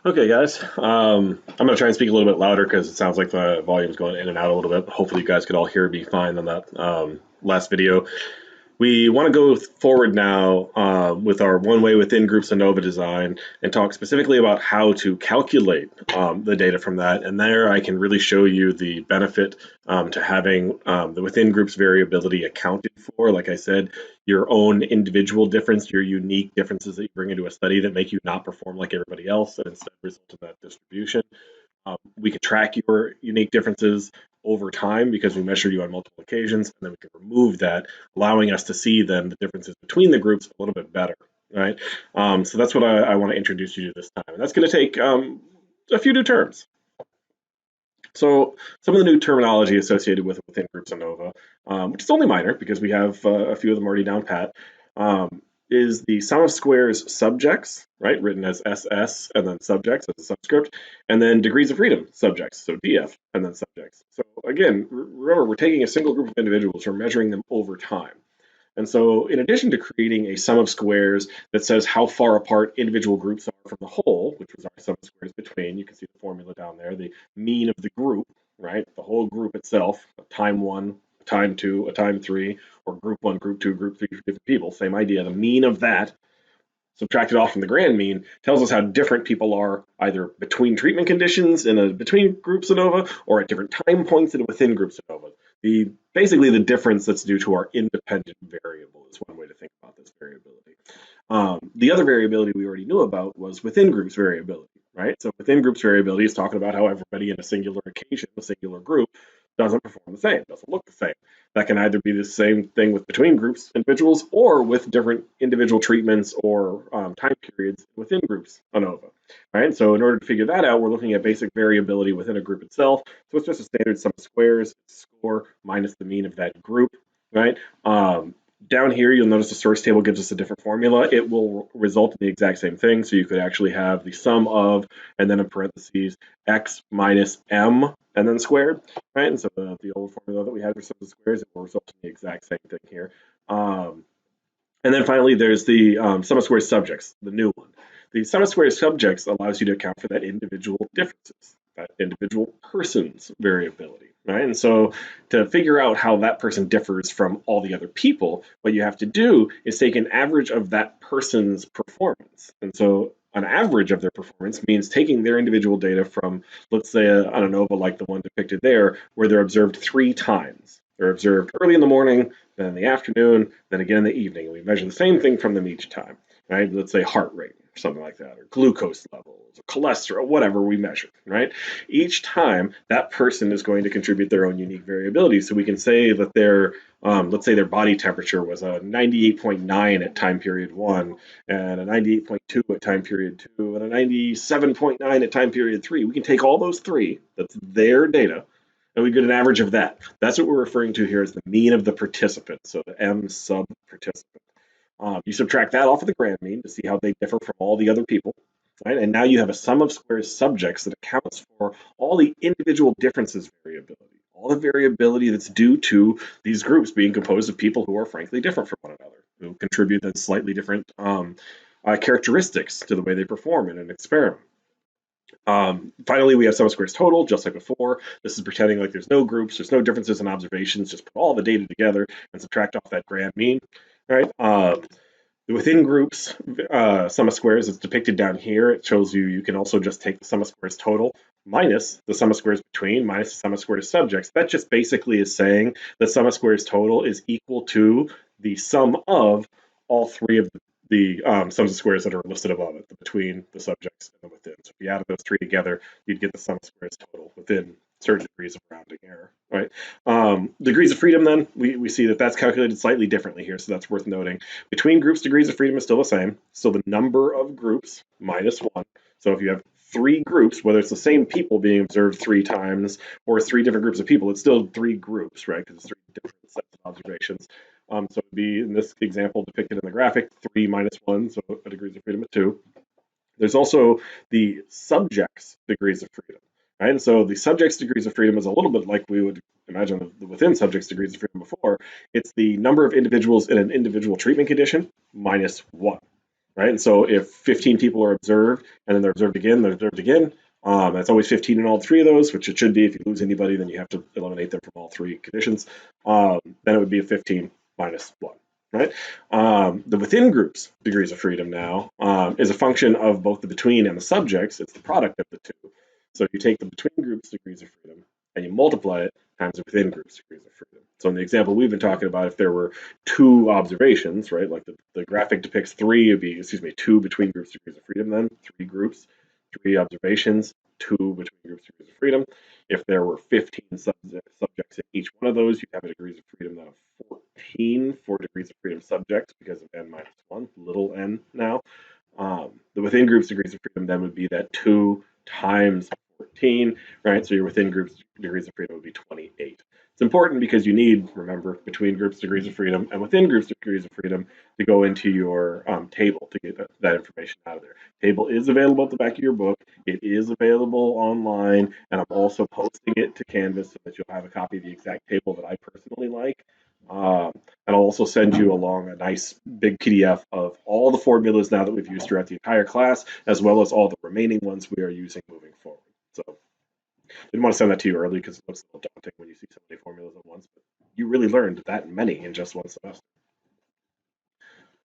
Okay, guys. I'm going to try and speak a little bit louder because it sounds like the volume's going in and out a little bit. Hopefully, you guys could all hear me fine on that last video. We want to go forward now with our one-way within groups ANOVA design and talk specifically about how to calculate the data from that. And there I can really show you the benefit to having the within groups variability accounted for. Like I said, your own individual difference, your unique differences that you bring into a study that make you not perform like everybody else and instead result in that distribution. We can track your unique differences over time because we measure you on multiple occasions, and then we can remove that, allowing us to see then the differences between the groups a little bit better, right? So that's what I want to introduce you to this time. And that's going to take a few new terms. So some of the new terminology associated with within groups ANOVA, which is only minor because we have a few of them already down pat, is the sum of squares subjects, right, written as SS and then subjects as a subscript, and then degrees of freedom subjects, so DF and then subjects. So again, remember, we're taking a single group of individuals, we're measuring them over time. And so in addition to creating a sum of squares that says how far apart individual groups are from the whole, which was our sum of squares between, you can see the formula down there, the mean of the group, right? The whole group itself, a time one, a time two, a time three, or group one, group two, group three, different people, same idea. The mean of that subtracted off from the grand mean tells us how different people are either between treatment conditions in a between groups ANOVA or at different time points and within groups ANOVA. Basically the difference that's due to our independent variable is one way to think about this variability. The other variability we already knew about was within groups variability, right? So within groups variability is talking about how everybody in a singular occasion, a singular group, doesn't perform the same, doesn't look the same. That can either be the same thing with between groups individuals or with different individual treatments or time periods within groups ANOVA, right? So in order to figure that out, we're looking at basic variability within a group itself. So it's just a standard sum of squares, score minus the mean of that group, right? Down here, you'll notice the source table gives us a different formula. It will result in the exact same thing. So you could actually have the sum of, and then in parentheses, x minus m, and then squared, right? And so the old formula that we had for sum of squares, it will result in the exact same thing here. And then finally, there's the sum of squares subjects, the new one. The sum of squares subjects allows you to account for that individual differences, that individual person's variability, right? And so to figure out how that person differs from all the other people, what you have to do is take an average of that person's performance. And so an average of their performance means taking their individual data from, let's say, an ANOVA like the one depicted there, where they're observed 3 times. They're observed early in the morning, then in the afternoon, then again in the evening. And we measure the same thing from them each time, right? Let's say heart rate, or something like that, or glucose levels, or cholesterol, whatever we measure, right? Each time, that person is going to contribute their own unique variability. So we can say that their, let's say their body temperature was a 98.9 at time period 1, and a 98.2 at time period 2, and a 97.9 at time period 3. We can take all those 3, that's their data, and we get an average of that. That's what we're referring to here as the mean of the participant, so the M sub participant. You subtract that off of the grand mean to see how they differ from all the other people, right? And now you have a sum of squares subjects that accounts for all the individual differences variability, all the variability that's due to these groups being composed of people who are frankly different from one another, who contribute then slightly different characteristics to the way they perform in an experiment. Finally, we have sum of squares total, just like before. This is pretending like there's no groups, there's no differences in observations, just put all the data together and subtract off that grand mean, right? Within groups, sum of squares is depicted down here. It shows you can also just take the sum of squares total minus the sum of squares between minus the sum of squares subjects. That just basically is saying the sum of squares total is equal to the sum of all 3 of the sums of squares that are listed above it, the between, the subjects, and the within. So if you added those 3 together, you'd get the sum of squares total within certain degrees of rounding error, right? Degrees of freedom, then, we see that that's calculated slightly differently here, so that's worth noting. Between groups, degrees of freedom is still the same. So the number of groups minus 1. So if you have 3 groups, whether it's the same people being observed 3 times or 3 different groups of people, it's still 3 groups, right? Because it's 3 different sets of observations. So it would be, in this example depicted in the graphic, 3 minus 1, so a degrees of freedom of 2. There's also the subject's degrees of freedom, right? And so the subject's degrees of freedom is a little bit like we would imagine the within subject's degrees of freedom before. It's the number of individuals in an individual treatment condition minus 1, right? And so if 15 people are observed, and then they're observed again, that's always 15 in all three of those, which it should be. If you lose anybody, then you have to eliminate them from all three conditions. Then it would be a 15 minus 1, right? The within groups degrees of freedom now is a function of both the between and the subjects. It's the product of the two. So you take the between groups degrees of freedom and you multiply it times the within groups degrees of freedom. So in the example we've been talking about, if there were 2 observations, right, like the graphic depicts 3, it'd be, 2 between groups degrees of freedom, then 3 groups, 3 observations, 2 between groups degrees of freedom. If there were 15 subjects in each one of those, you have a degrees of freedom then of 14 for degrees of freedom subjects because of n minus 1, little n now. The within groups degrees of freedom then would be that 2 times 14, right? So your within groups degrees of freedom would be 28. It's important because you need, remember, between groups degrees of freedom and within groups degrees of freedom to go into your table to get that information out of there. Table is available at the back of your book. It is available online, and I'm also posting it to Canvas so that you'll have a copy of the exact table that I personally like. And I'll also send you along a nice big PDF of all the formulas now that we've used throughout the entire class, as well as all the remaining ones we are using moving forward. So didn't want to send that to you early because it looks a little daunting when you see so many formulas at once, but you really learned that many in just one semester.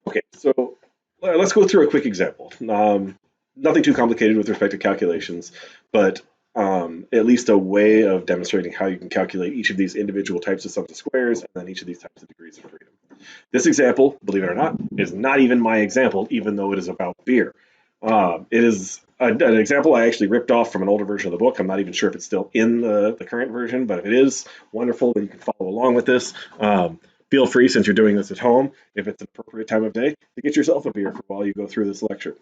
Okay, so let's go through a quick example. Nothing too complicated with respect to calculations, but at least a way of demonstrating how you can calculate each of these individual types of sums of squares and then each of these types of degrees of freedom. This example, believe it or not, is not even my example, even though it is about beer. It is an example I actually ripped off from an older version of the book. I'm not even sure if it's still in the current version, but if it is, wonderful, then you can follow along with this. Feel free, since you're doing this at home, if it's an appropriate time of day, to get yourself a beer for while you go through this lecture.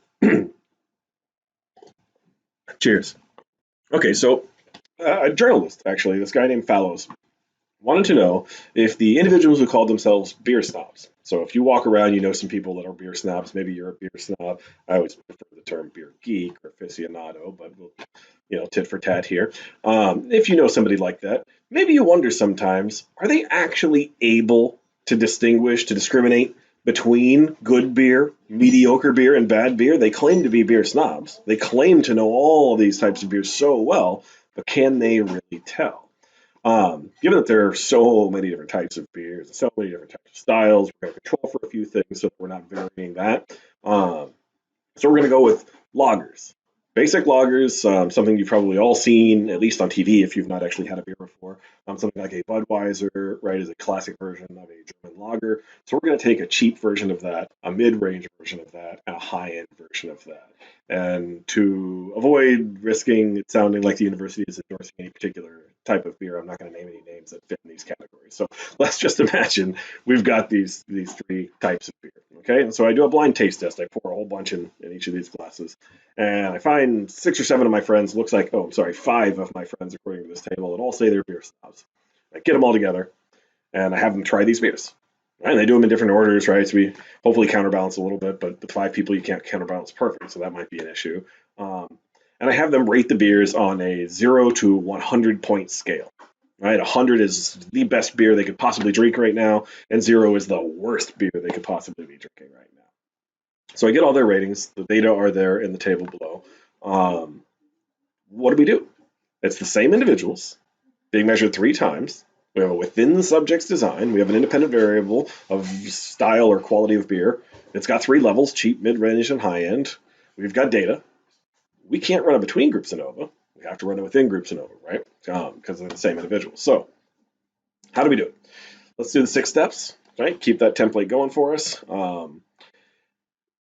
Cheers. Okay, so a journalist, actually, this guy named Fallows, wanted to know if the individuals who called themselves beer snobs. So if you walk around, you know some people that are beer snobs. Maybe you're a beer snob. I always prefer the term beer geek or aficionado, but we'll, tit for tat here. If you know somebody like that, maybe you wonder sometimes, are they actually able to distinguish, to discriminate between good beer, mediocre beer, and bad beer? They claim to be beer snobs. They claim to know all these types of beers so well, but can they really tell? Given that there are so many different types of beers, so many different types of styles, we're going to control for a few things so that we're not varying that. So we're going to go with lagers. Basic lagers, something you've probably all seen, at least on TV if you've not actually had a beer before. Something like a Budweiser, right, is a classic version of a German lager. So we're going to take a cheap version of that, a mid-range version of that, and a high-end version of that. And to avoid risking it sounding like the university is endorsing any particular type of beer, I'm not going to name any names that fit in these categories. So let's just imagine we've got these 3 types of beer. Okay, and so I do a blind taste test. I pour a whole bunch in each of these glasses, and I find 6 or 7 of my friends, looks like, 5 of my friends according to this table, that all say they're beer snobs. I get them all together, and I have them try these beers. Right? And they do them in different orders, right? So we hopefully counterbalance a little bit, but with 5 people, you can't counterbalance perfect, so that might be an issue. And I have them rate the beers on a 0 to 100 point scale. Right, 100 is the best beer they could possibly drink right now, and 0 is the worst beer they could possibly be drinking right now. So I get all their ratings. The data are there in the table below. What do we do? It's the same individuals being measured 3 times. We have a within the subject's design. We have an independent variable of style or quality of beer. It's got 3 levels: cheap, mid-range, and high-end. We've got data. We can't run a between groups ANOVA. We have to run a within groups ANOVA, right? Because they're the same individuals. So how do we do it? Let's do the 6 steps, right? Keep that template going for us.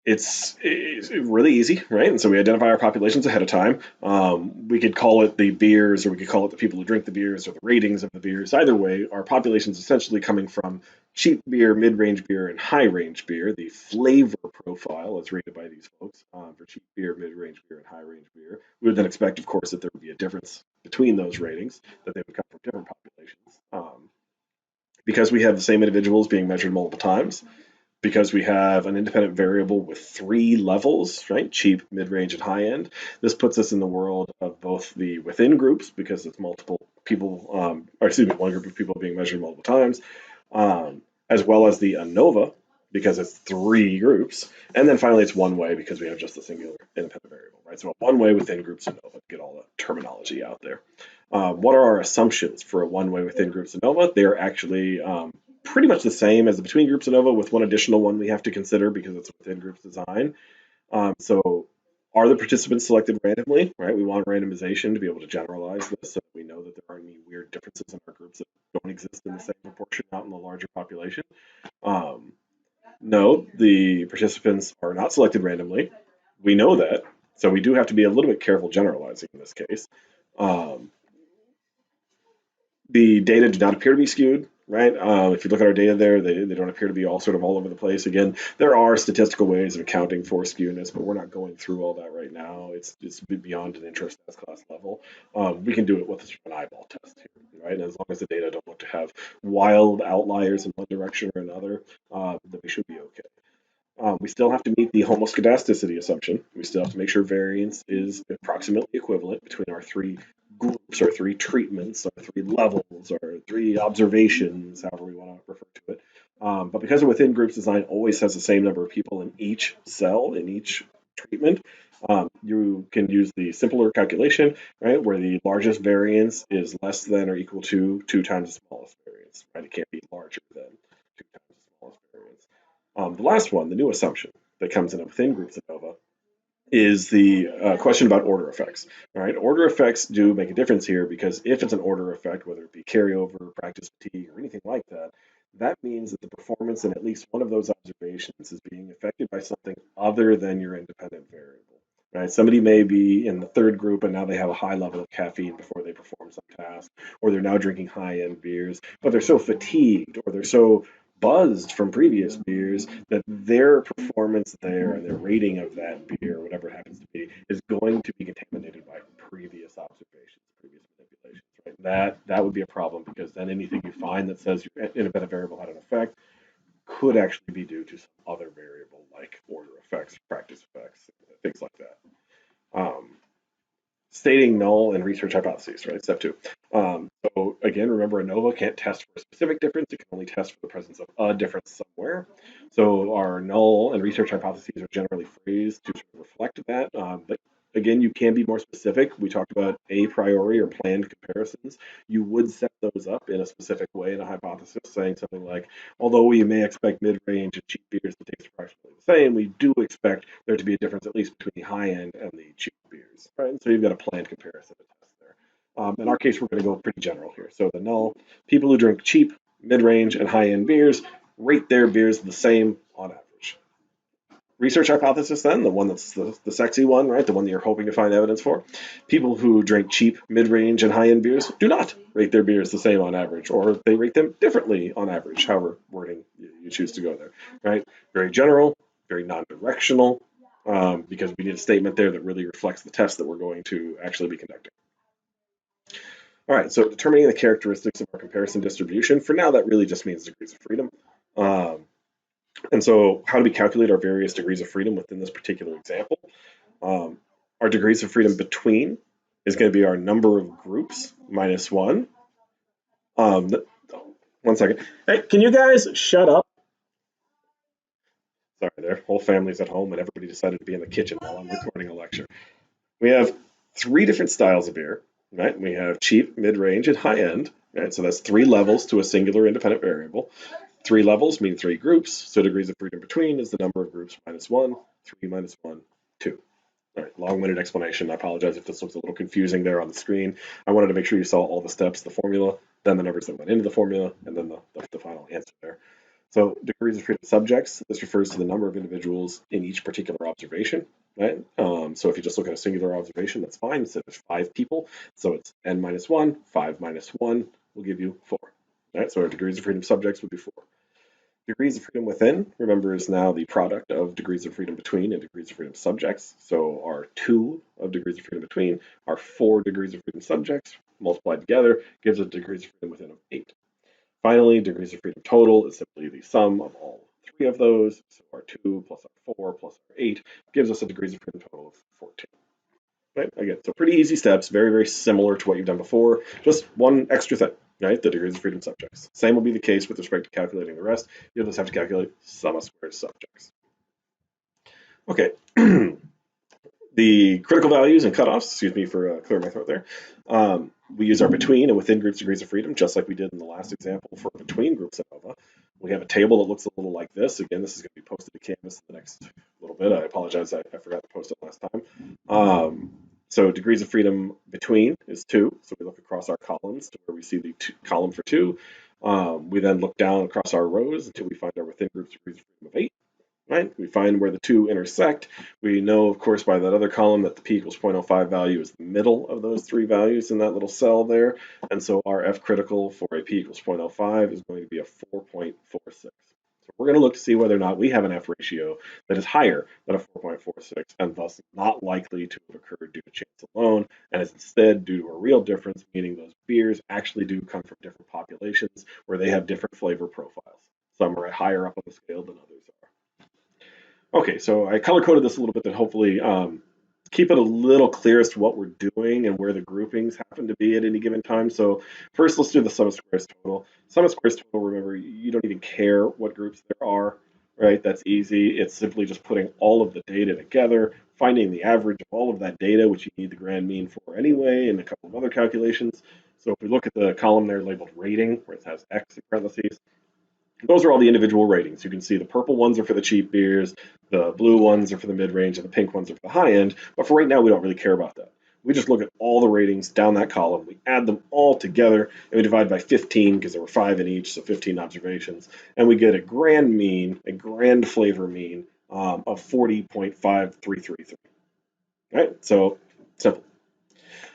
It's really easy, right? And so we identify our populations ahead of time. We could call it the beers, or we could call it the people who drink the beers, or the ratings of the beers. Either way, our population is essentially coming from cheap beer, mid-range beer, and high-range beer. The flavor profile is rated by these folks for cheap beer, mid-range beer, and high-range beer. We would then expect, of course, that there would be a difference between those ratings, that they would come from different populations. Because we have the same individuals being measured multiple times, because we have an independent variable with 3 levels, right? Cheap, mid-range, and high-end. This puts us in the world of both the within groups, because it's multiple people, one group of people being measured multiple times, as well as the ANOVA, because it's three groups. And then finally, it's one way because we have just a singular independent variable, right? So a one way within groups ANOVA, get all the terminology out there. What are our assumptions for a one way within groups ANOVA? They're actually pretty much the same as the between groups ANOVA, with one additional one we have to consider because it's within groups design. So are the participants selected randomly, right? We want randomization to be able to generalize this so that we know that there aren't any weird differences in our groups that don't exist in the same proportion out in the larger population. No, the participants are not selected randomly. We know that, so we do have to be a little bit careful generalizing in this case. The data do not appear to be skewed, right? If you look at our data there, they don't appear to be all sort of all over the place. Again, there are statistical ways of accounting for skewness, but we're not going through all that right now. It's beyond an intro stats class level. We can do it with an eyeball test here, right? And as long as the data don't look to have wild outliers in one direction or another, then we should be okay. We still have to meet the homoscedasticity assumption. We still have to make sure variance is approximately equivalent between our three groups, or three treatments, or three levels, or three observations, however we want to refer to it. But because a within groups design always has the same number of people in each cell, in each treatment, you can use the simpler calculation, right, where the largest variance is less than or equal to 2 times the smallest variance, right? It can't be larger than 2 times the smallest variance. The last one, the new assumption that comes in a within groups ANOVA, is the question about order effects. All right, order effects do make a difference here because if it's an order effect, whether it be carryover, practice fatigue, or anything like that, that means that the performance in at least one of those observations is being affected by something other than your independent variable. Right? Somebody may be in the third group and now they have a high level of caffeine before they perform some task, or they're now drinking high-end beers, but they're so fatigued or they're so buzzed from previous beers that their performance there and their rating of that beer, whatever it happens to be, is going to be contaminated by previous observations, previous manipulations. Right? That would be a problem because then anything you find that says your independent variable had an effect could actually be due to some other variable like order effects, practice effects, things like that. Stating null and research hypotheses, right? Step 2. So again, remember ANOVA can't test for a specific difference. It can only test for the presence of a difference somewhere. So our null and research hypotheses are generally phrased to reflect that. But again, you can be more specific. We talked about a priori or planned comparisons. You would set those up in a specific way in a hypothesis, saying something like, although we may expect mid-range and cheap beers to taste approximately the same, we do expect there to be a difference at least between the high-end and the cheap beers. Right? And so you've got a planned comparison to test there. In our case, we're going to go pretty general here. So the null, people who drink cheap, mid-range, and high-end beers rate their beers the same on average. Research hypothesis then, the one that's the sexy one, right? The one that you're hoping to find evidence for. People who drink cheap, mid-range, and high-end beers do not rate their beers the same on average, or they rate them differently on average, however wording you choose to go there, right? Very general, very non-directional, because we need a statement there that really reflects the test that we're going to actually be conducting. All right, so determining the characteristics of our comparison distribution, for now that really just means degrees of freedom. And so how do we calculate our various degrees of freedom within this particular example? Our degrees of freedom between is going to be our number of groups minus 1. 1 second. Hey, can you guys shut up? Sorry, their whole family's at home and everybody decided to be in the kitchen while I'm recording a lecture. We have 3 different styles of beer, right? We have cheap, mid-range, and high-end, right? So that's 3 levels to a singular independent variable. 3 levels mean 3 groups, so degrees of freedom between is the number of groups minus 1, 3 minus 1, 2. All right, long-winded explanation. I apologize if this looks a little confusing there on the screen. I wanted to make sure you saw all the steps, the formula, then the numbers that went into the formula, and then the final answer there. So degrees of freedom subjects, this refers to the number of individuals in each particular observation, right? So if you just look at a singular observation, that's fine. So there's 5 people, so it's n minus 1, 5 minus 1 will give you 4. Right? So our degrees of freedom subjects would be 4. Degrees of freedom within, remember, is now the product of degrees of freedom between and degrees of freedom subjects. So our 2 of degrees of freedom between are 4 degrees of freedom subjects multiplied together gives us degrees of freedom within of 8. Finally, degrees of freedom total is simply the sum of all 3 of those. So our 2 plus our 4 plus our 8 gives us a degrees of freedom total of 14. Right? Again, so pretty easy steps, very, very similar to what you've done before. Just one extra thing. right? The degrees of freedom subjects. Same will be the case with respect to calculating the rest. You'll just have to calculate sum of squares subjects. Okay. The critical values and cutoffs, excuse me for clearing my throat there. We use our between and within groups degrees of freedom, just like we did in the last example for between groups ANOVA. We have a table that looks a little like this. Again, this is going to be posted to Canvas in the next little bit. I apologize, I forgot to post it last time. So degrees of freedom between is 2. So we look across our columns to where we see the column for 2. We then look down across our rows until we find our within groups degrees of freedom of 8. Right? We find where the 2 intersect. We know, of course, by that other column that the p equals 0.05 value is the middle of those 3 values in that little cell there. And so our F critical for a p equals 0.05 is going to be a 4.46. So we're going to look to see whether or not we have an F ratio that is higher than a 4.46 and thus not likely to have occurred due to chance alone and is instead due to a real difference, meaning those beers actually do come from different populations where they have different flavor profiles. Some are higher up on the scale than others are. Okay, so I color-coded this a little bit to hopefully keep it a little clear as to what we're doing and where the groupings happen to be at any given time. So first, let's do the sum of squares total. Sum of squares total, remember, you don't even care what groups there are, right? That's easy. It's simply just putting all of the data together, finding the average of all of that data, which you need the grand mean for anyway, and a couple of other calculations. So if we look at the column there labeled rating, where it has X in parentheses, those are all the individual ratings. You can see the purple ones are for the cheap beers, the blue ones are for the mid-range, and the pink ones are for the high end. But for right now, we don't really care about that. We just look at all the ratings down that column. We add them all together, and we divide by 15 because there were 5 in each, so 15 observations. And we get a grand mean, a grand flavor mean of 40.5333. Right? So simple.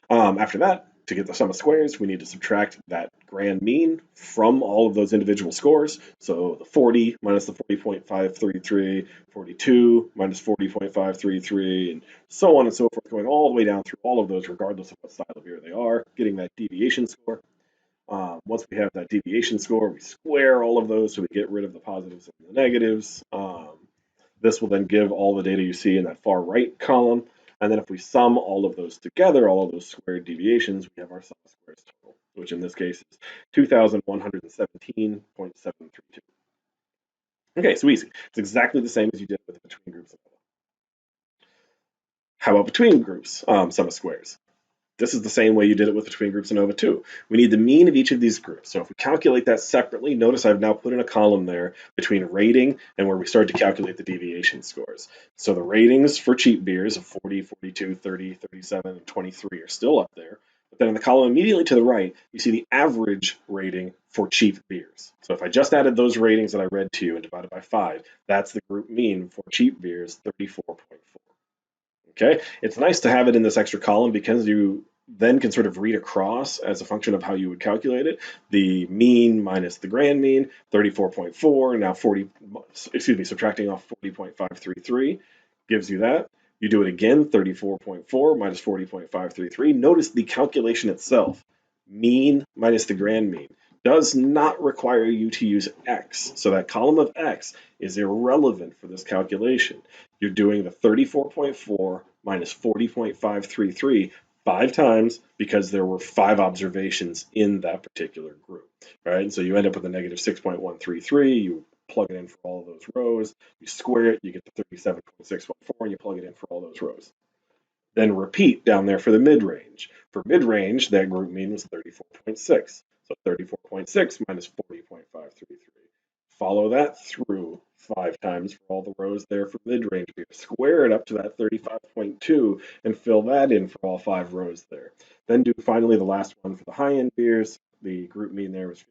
After that, to get the sum of squares, we need to subtract that grand mean from all of those individual scores. So the 40 minus the 40.533, 42 minus 40.533, and so on and so forth, going all the way down through all of those, regardless of what style of beer they are, getting that deviation score. Once we have that deviation score, we square all of those so we get rid of the positives and the negatives. This will then give all the data you see in that far right column. And then if we sum all of those together, all of those squared deviations, we have our sum of squares total, which in this case is 2,117.732. Okay, so easy. It's exactly the same as you did with the between groups. How about between groups sum of squares? This is the same way you did it with between groups ANOVA too. We need the mean of each of these groups. So if we calculate that separately, notice I've now put in a column there between rating and where we start to calculate the deviation scores. So the ratings for cheap beers of 40, 42, 30, 37, and 23 are still up there. But then in the column immediately to the right, you see the average rating for cheap beers. So if I just added those ratings that I read to you and divided by 5, that's the group mean for cheap beers, 34.4. Okay, it's nice to have it in this extra column because you then can sort of read across as a function of how you would calculate it. The mean minus the grand mean, 34.4, now 40, excuse me, subtracting off 40.533 gives you that. You do it again, 34.4 minus 40.533. Notice the calculation itself, mean minus the grand mean, does not require you to use X. So that column of X is irrelevant for this calculation. You're doing the 34.4 minus 40.533 5 times because there were 5 observations in that particular group, right? And so you end up with a negative 6.133. You plug it in for all of those rows. You square it, you get the 37.614, and you plug it in for all those rows. Then repeat down there for the mid-range. For mid-range, that group mean was 34.6. So 34.6 minus 40.533. Follow that through 5 times for all the rows there for mid-range beer. Square it up to that 35.2 and fill that in for all 5 rows there. Then do finally the last one for the high-end beers. The group mean there was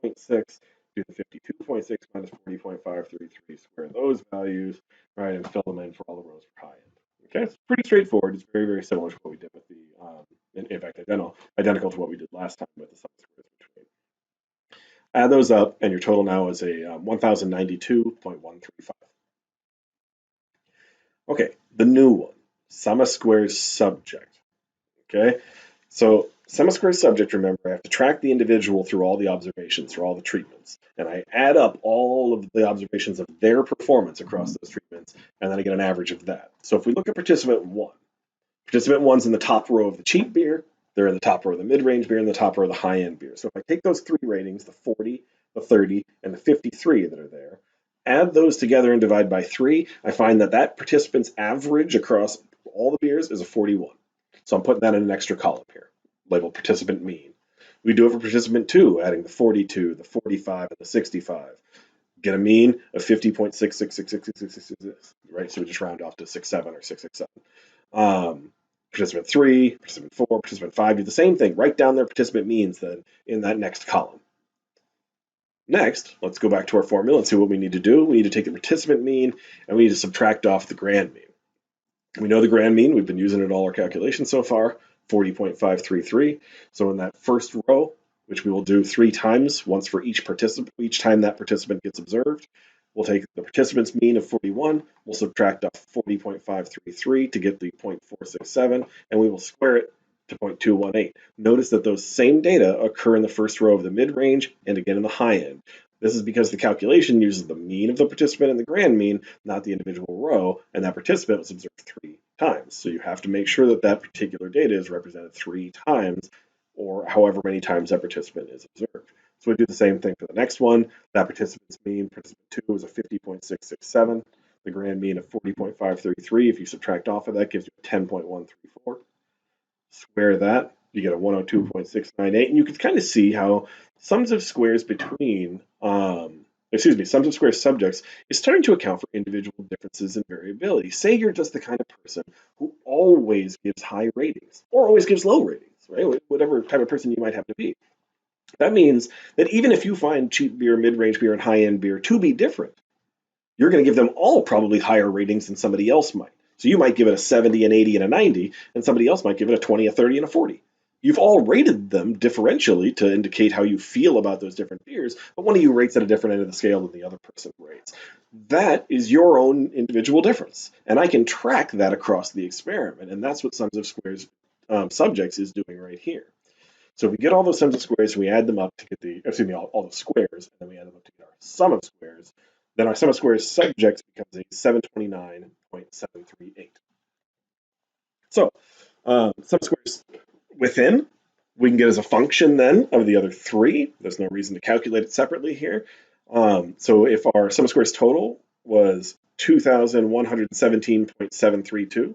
52.6. Do the 52.6 minus 40.533. Square those values, right, and fill them in for all the rows for high-end. Okay, it's pretty straightforward. It's very, very similar to what we did with the, in fact, identical to what we did last time with the sum squares between. Add those up, and your total now is a 1,092.135. Okay, the new one, sum of squares subject. Okay, so sum of squares subject, remember, I have to track the individual through all the observations, through all the treatments, and I add up all of the observations of their performance across those treatments, and then I get an average of that. So if we look at participant 1, participant 1's in the top row of the cheap beer, They're in the top row of the mid-range beer and the top row of the high-end beer. So if I take those three ratings, the 40, the 30, and the 53 that are there, add those together and divide by 3, I find that that participant's average across all the beers is a 41. So I'm putting that in an extra column here, labeled participant mean. We do it for participant 2, adding the 42, the 45, and the 65. Get a mean of 50.666666, right? So we just round off to 67 or 667. Participant 3, participant 4, participant 5 do the same thing. Write down their participant means then in that next column. Next, let's go back to our formula and see what we need to do. We need to take the participant mean and we need to subtract off the grand mean. We know the grand mean. We've been using it in all our calculations so far, 40.533. So in that first row, which we will do 3 times, once for each participant, each time that participant gets observed, we'll take the participant's mean of 41, we'll subtract off 40.533 to get the 0.467, and we will square it to 0.218. Notice that those same data occur in the first row of the mid-range and again in the high end. This is because the calculation uses the mean of the participant and the grand mean, not the individual row, and that participant was observed 3 times. So you have to make sure that that particular data is represented 3 times, or however many times that participant is observed. So we do the same thing for the next one. That participant's mean, participant 2, is a 50.667. The grand mean of 40.533, if you subtract off of that, gives you a 10.134. Square that, you get a 102.698, and you can kind of see how sums of squares between, sums of squares subjects is starting to account for individual differences in variability. Say you're just the kind of person who always gives high ratings or always gives low ratings, right? Whatever type of person you might have to be. That means that even if you find cheap beer, mid-range beer, and high-end beer to be different, you're going to give them all probably higher ratings than somebody else might. So you might give it a 70, an 80, and a 90, and somebody else might give it a 20, a 30, and a 40. You've all rated them differentially to indicate how you feel about those different beers, but one of you rates at a different end of the scale than the other person rates. That is your own individual difference, and I can track that across the experiment, and that's what sums of squares subjects is doing right here. So if we get all those sums of squares, we add them up to get all the squares, and then we add them up to get our sum of squares, then our sum of squares subjects becomes a 729.738. So sum of squares within, we can get as a function then of the other 3. There's no reason to calculate it separately here. So if our sum of squares total was 2,117.732,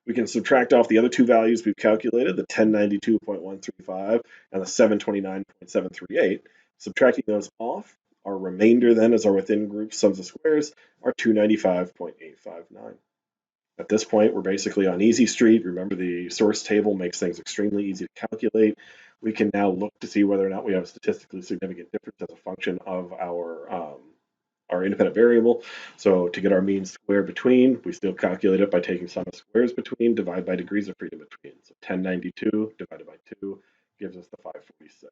we can subtract off the other 2 values we've calculated, the 1092.135 and the 729.738. Subtracting those off, our remainder then as our within group sums of squares are 295.859. At this point, we're basically on easy street. Remember, the source table makes things extremely easy to calculate. We can now look to see whether or not we have a statistically significant difference as a function of our independent variable. So to get our mean square between, we still calculate it by taking sum of squares between, divide by degrees of freedom between. So 1092 divided by 2 gives us the 546.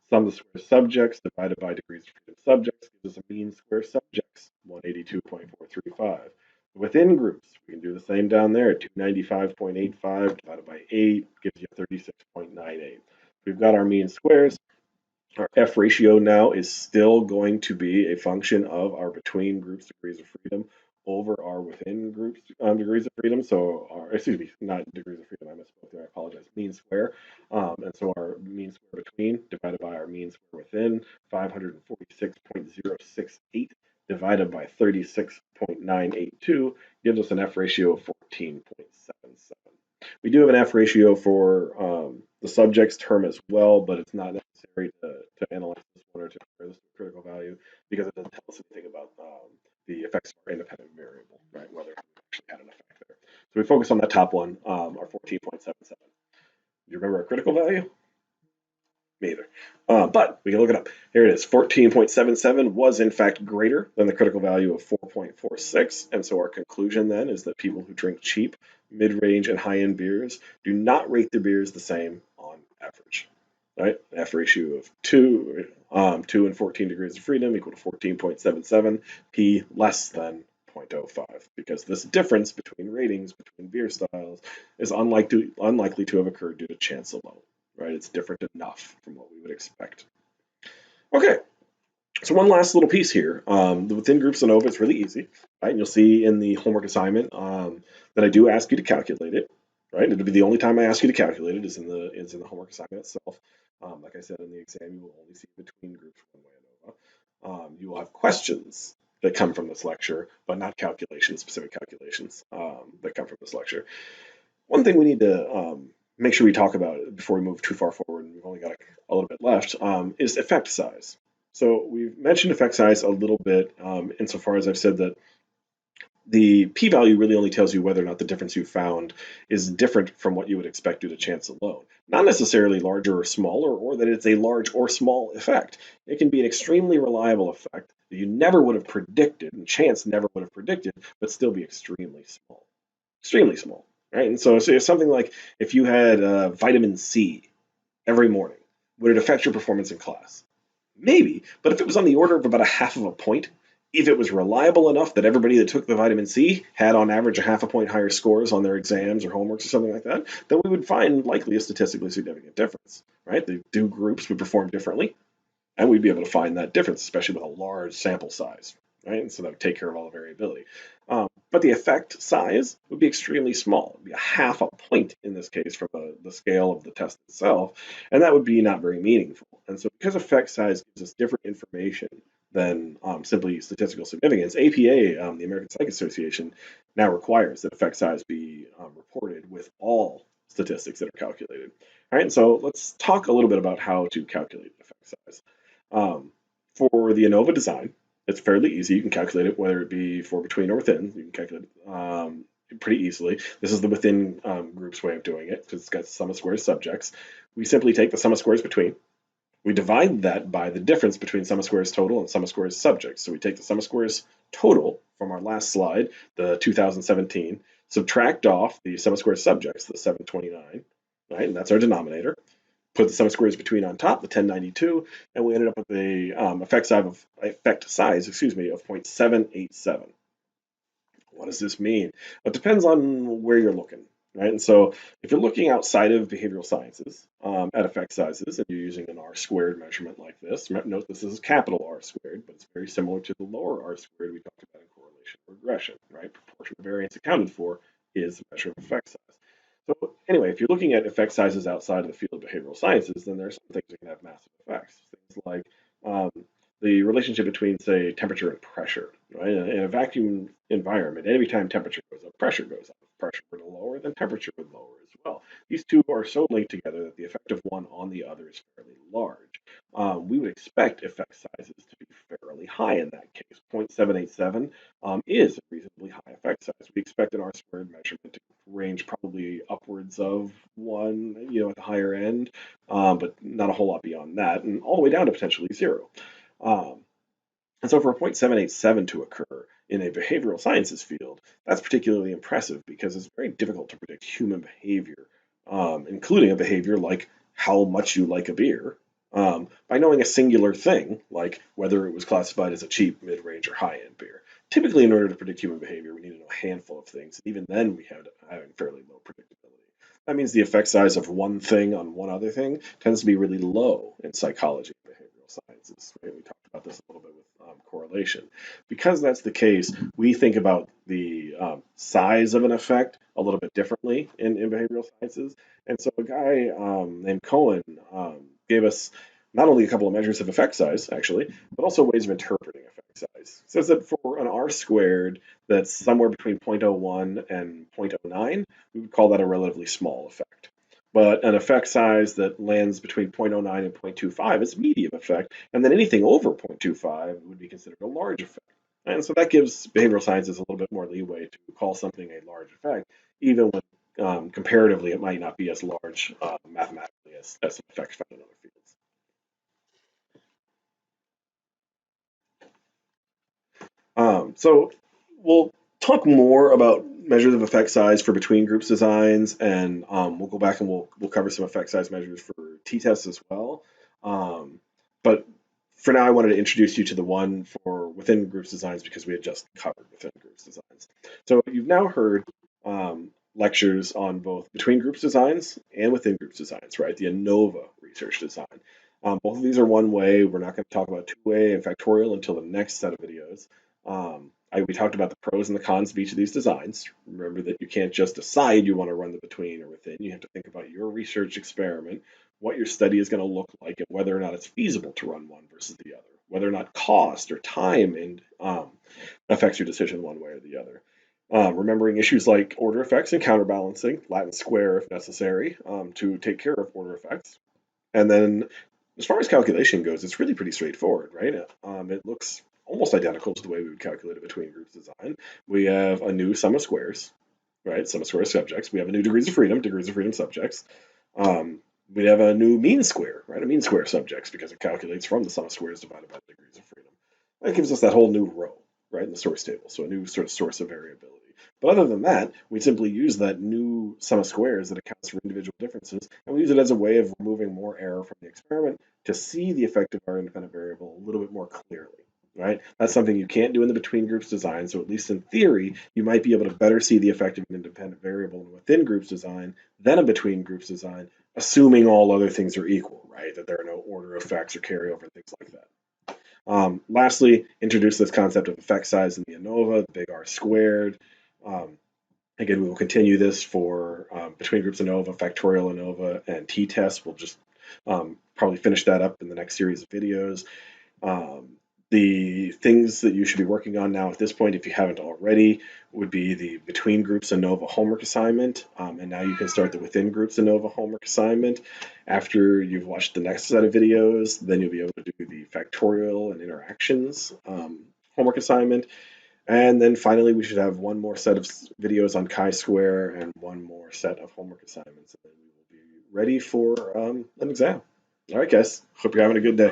Sum of square subjects divided by degrees of freedom subjects gives us a mean square subjects, 182.435. Within groups, we can do the same down there. 295.85 divided by 8 gives you 36.98. We've got our mean squares. Our F ratio now is still going to be a function of our between groups degrees of freedom over our within groups degrees of freedom. So not degrees of freedom, I misspoke there, I apologize, mean square. And so our mean square between divided by our mean square within, 546.068 divided by 36.982 gives us an F ratio of 14.77. We do have an F ratio for the subjects term as well, but it's not necessary to analyze this one or to compare this to a critical value because it doesn't tell us anything about the effects of our independent variable, right? Whether it actually had an effect there. So we focus on that top one, our 14.77. Do you remember our critical value? Me either. But we can look it up. Here it is. 14.77 was in fact greater than the critical value of 4.46. And so our conclusion then is that people who drink cheap, mid-range, and high-end beers do not rate their beers the same on average. Right? F ratio of 2 and 14 degrees of freedom equal to 14.77, P less than 0.05, because this difference between ratings between beer styles is unlikely to have occurred due to chance alone. Right? It's different enough from what we would expect. Okay, so one last little piece here. The within groups ANOVA is really easy, right? And you'll see in the homework assignment that I do ask you to calculate it. right? It'll be the only time I ask you to calculate it is in the homework assignment itself. Like I said, in the exam, you will only see between groups one way ANOVA. You will have questions that come from this lecture, but not calculations, specific calculations that come from this lecture. One thing we need to make sure we talk about before we move too far forward, and we've only got a little bit left, is effect size. So we've mentioned effect size a little bit insofar as I've said that the p-value really only tells you whether or not the difference you found is different from what you would expect due to chance alone. Not necessarily larger or smaller, or that it's a large or small effect. It can be an extremely reliable effect that you never would have predicted, and chance never would have predicted, but still be extremely small. Extremely small, right? And so it's something like if you had vitamin C every morning, would it affect your performance in class? Maybe, but if it was on the order of about a half of a point, if it was reliable enough that everybody that took the vitamin C had on average a half a point higher scores on their exams or homeworks or something like that, then we would find likely a statistically significant difference, right? The two groups would perform differently, and we'd be able to find that difference, especially with a large sample size, right? And so that would take care of all the variability. But the effect size would be extremely small. It would be a half a point in this case from the scale of the test itself, and that would be not very meaningful. And so because effect size gives us different information than simply statistical significance, APA, the American Psych Association, now requires that effect size be reported with all statistics that are calculated. All right, and so let's talk a little bit about how to calculate effect size. For the ANOVA design, it's fairly easy. You can calculate it whether it be for between or within. You can calculate it pretty easily. This is the within groups way of doing it because it's got sum of squares subjects. We simply take the sum of squares between. We divide that by the difference between sum of squares total and sum of squares subjects. So we take the sum of squares total from our last slide, the 2017, subtract off the sum of squares subjects, the 729, right? And that's our denominator. Put the sum of squares between on top, the 1092, and we ended up with a effect size of 0.787. What does this mean? It depends on where you're looking, right? And so if you're looking outside of behavioral sciences at effect sizes, and you're using an R squared measurement like this, note this is capital R squared, but it's very similar to the lower R squared we talked about in correlation regression, right? Proportional variance accounted for is a measure of effect size. So anyway, if you're looking at effect sizes outside of the field of behavioral sciences, then there's some things that can have massive effects. Things like the relationship between, say, temperature and pressure. Right? In a vacuum environment, every time temperature goes up, pressure goes up. If pressure were to lower, then temperature would lower as well. These two are so linked together that the effect of one on the other is fairly large. We would expect effect sizes to be fairly high in that case. 0.787 is a reasonably high effect size. We expect an R squared measurement to range probably upwards of 1, at the higher end, but not a whole lot beyond that, and all the way down to potentially 0. And so for a 0.787 to occur in a behavioral sciences field, that's particularly impressive because it's very difficult to predict human behavior, including a behavior like how much you like a beer, by knowing a singular thing, like whether it was classified as a cheap, mid-range, or high-end beer. Typically, in order to predict human behavior, we need to know a handful of things. Even then, we have having fairly low predictability. That means the effect size of one thing on one other thing tends to be really low in psychology and behavioral sciences. Right? We talked about this a little bit with correlation. Because that's the case, we think about the size of an effect a little bit differently in behavioral sciences. And so a guy named Cohen gave us not only a couple of measures of effect size, actually, but also ways of interpreting effect size. It says that for an R squared that's somewhere between 0.01 and 0.09, we would call that a relatively small effect. But an effect size that lands between 0.09 and 0.25 is a medium effect, and then anything over 0.25 would be considered a large effect. And so that gives behavioral sciences a little bit more leeway to call something a large effect, even when comparatively it might not be as large mathematically as an effect found in other fields. So we'll talk more about measures of effect size for between groups designs, and we'll go back and we'll cover some effect size measures for t-tests as well. But for now, I wanted to introduce you to the one for within groups designs because we had just covered within groups designs. So you've now heard lectures on both between groups designs and within groups designs, right? The ANOVA research design. Both of these are one way. We're not going to talk about two-way and factorial until the next set of videos. We talked about the pros and the cons of each of these designs. Remember that you can't just decide you want to run the between or within. You have to think about your research experiment, what your study is going to look like, and whether or not it's feasible to run one versus the other, whether or not cost or time and affects your decision one way or the other. Remembering issues like order effects and counterbalancing, Latin square if necessary, to take care of order effects. And then as far as calculation goes, it's really pretty straightforward, right? It looks almost identical to the way we would calculate a between groups design. We have a new sum of squares, right? Sum of squares subjects. We have a new degrees of freedom subjects. We have a new mean square, right? A mean square subjects because it calculates from the sum of squares divided by the degrees of freedom. That gives us that whole new row, right, in the source table. So a new sort of source of variability. But other than that, we simply use that new sum of squares that accounts for individual differences, and we use it as a way of removing more error from the experiment to see the effect of our independent variable a little bit more clearly, right? That's something you can't do in the between groups design, so at least in theory, you might be able to better see the effect of an independent variable in a within groups design than a between groups design, assuming all other things are equal, right? That there are no order effects or carryover, things like that. Lastly, introduce this concept of effect size in the ANOVA, the big R squared. Again, we will continue this for between groups ANOVA, factorial ANOVA, and t-test. We'll just probably finish that up in the next series of videos. The things that you should be working on now at this point, if you haven't already, would be the between groups ANOVA homework assignment, and now you can start the within groups ANOVA homework assignment. After you've watched the next set of videos, then you'll be able to do the factorial and interactions homework assignment. And then finally, we should have one more set of videos on chi-square and one more set of homework assignments, and then we will be ready for an exam. All right, guys. Hope you're having a good day.